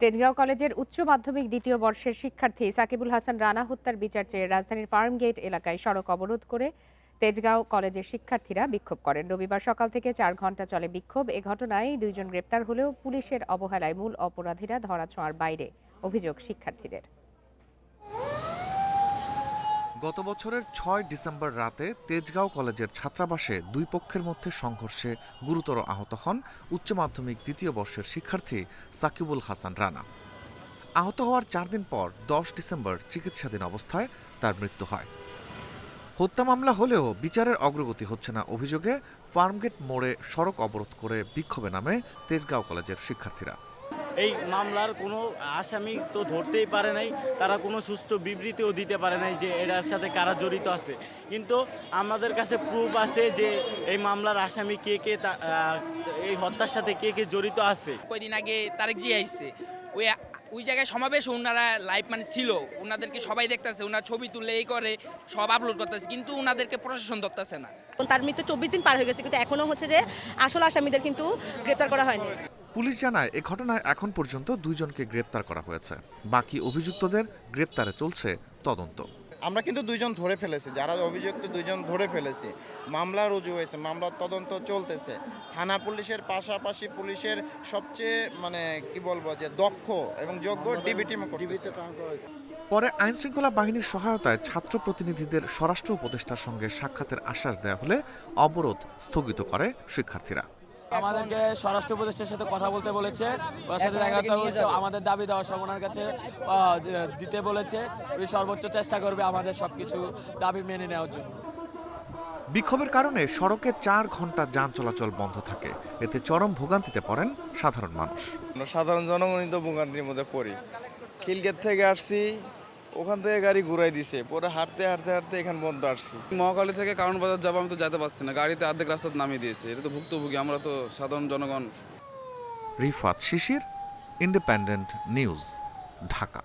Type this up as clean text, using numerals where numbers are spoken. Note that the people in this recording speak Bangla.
তেজগাঁও কলেজের উচ্চ মাধ্যমিক দ্বিতীয় বর্ষের শিক্ষার্থী সাকিবুল হাসান রানা হত্যার বিচার চেয়ে রাজধানীর ফার্মগেট এলাকায় সড়ক অবরোধ করে তেজগাঁও কলেজের শিক্ষার্থীরা বিক্ষোভ করেন। রবিবার সকাল থেকে 4 ঘণ্টা চলে বিক্ষোভ। এ ঘটনায় 2 জন গ্রেপ্তার হলেও পুলিশের অবহেলায় মূল অপরাধীরা ধরাছোঁয়ার বাইরে, অভিযোগ শিক্ষার্থীদের। গত বছরের 6 ডিসেম্বর রাতে তেজগাঁও কলেজের ছাত্রাবাসে দুই পক্ষের মধ্যে সংঘর্ষে গুরুতর আহত হন উচ্চ মাধ্যমিক দ্বিতীয় বর্ষের শিক্ষার্থী সাকিবুল হাসান রানা। আহত হওয়ার 4 দিন পর 10 ডিসেম্বর চিকিৎসাধীন অবস্থায় তার মৃত্যু হয়। হত্যা মামলা হলেও বিচারের অগ্রগতি হচ্ছে না অভিযোগে ফার্মগেট মোড়ে সড়ক অবরোধ করে বিক্ষোভে নামে তেজগাঁও কলেজের শিক্ষার্থীরা। এই মামলার কোনো আসামি তো ধরতেই পারে নাই, তারা কোনো সুষ্ঠু বিবৃতিও দিতে পারে নাই যে এটার সাথে কারা জড়িত আছে। কিন্তু আমাদের কাছে প্রুফ আছে যে এই মামলার আসামি কে কে, এই হত্যার সাথে কে কে জড়িত আছে। কয়েকদিন আগে তারেক জি আইছে, ওই জায়গায় সমাবেশ ওনারা লাইভ মানে ছিল, ওনাদেরকে সবাই দেখতেছে, ওনার ছবি তুলে এই করে সব আপলোড করতেছে, কিন্তু ওনাদেরকে প্রশাসন ধরতেছে না। তার মৃত্যু 24 দিন পার হয়ে গেছে, কিন্তু এখনো হচ্ছে যে আসল আসামিদের কিন্তু গ্রেপ্তার করা হয়নি। পুলিশ জানায় এ ঘটনায় এখন পর্যন্ত 2 জনকে গ্রেপ্তার করা হয়েছে। বাকি অভিযুক্তদের গ্রেপ্তারে চলছে তদন্ত। আমরা কিন্তু 2 জন ধরে ফেলেছি, যারা অভিযুক্ত 2 জন ধরে ফেলেছি। মামলা রুজু হয়েছে, মামলার তদন্ত চলতেছে। থানা পুলিশের পাশাপাশি পুলিশের সবচেয়ে কি বলবো যে দক্ষ এবং যোগ্য ডিবি টিম করতেছে। পরে আইনশৃঙ্খলা বাহিনীর সহায়তায় ছাত্র প্রতিনিধিদের স্বরাষ্ট্র উপদেষ্টার সঙ্গে সাক্ষাতের আশ্বাস দেওয়া হলে অবরোধ স্থগিত করে শিক্ষার্থীরা। আমাদেরকে স্বরাষ্ট্র উপদেষ্টার সাথে কথা বলতে বলেছে, ওর সাথে দেখা করতে বলেছে, আমাদের দাবি দেওয়া সব ওনার কাছে দিতে বলেছে। ওই সর্বোচ্চ চেষ্টা করবে আমাদের সবকিছু দাবি মেনে নেওয়ার জন্য। বিক্ষোভের কারণে সড়কে 4 ঘণ্টা যান চলাচল বন্ধ থাকে। এতে চরম ভোগান্তিতে পড়েন সাধারণ মানুষ। সাধারণ জনগণই তো ভোগান্তির মধ্যে পড়ি। খিলগেট থেকে আসছি, ওখান থেকে গাড়ি ঘুরাই দিছে, পরে হাঁটতে হাঁটতে হাঁটতে এখান বন্ধ আসছি। মহাখালী থেকে কারণ বাজার যাবো, আমি তো যেতে পারছি না, গাড়িতে অর্ধেক রাস্তা নামিয়ে দিয়েছে। এটা তো ভুক্তভোগী, আমরা তো সাধারণ জনগণ। রিফাত শিশির, ইন্ডিপেন্ডেন্ট নিউজ, ঢাকা।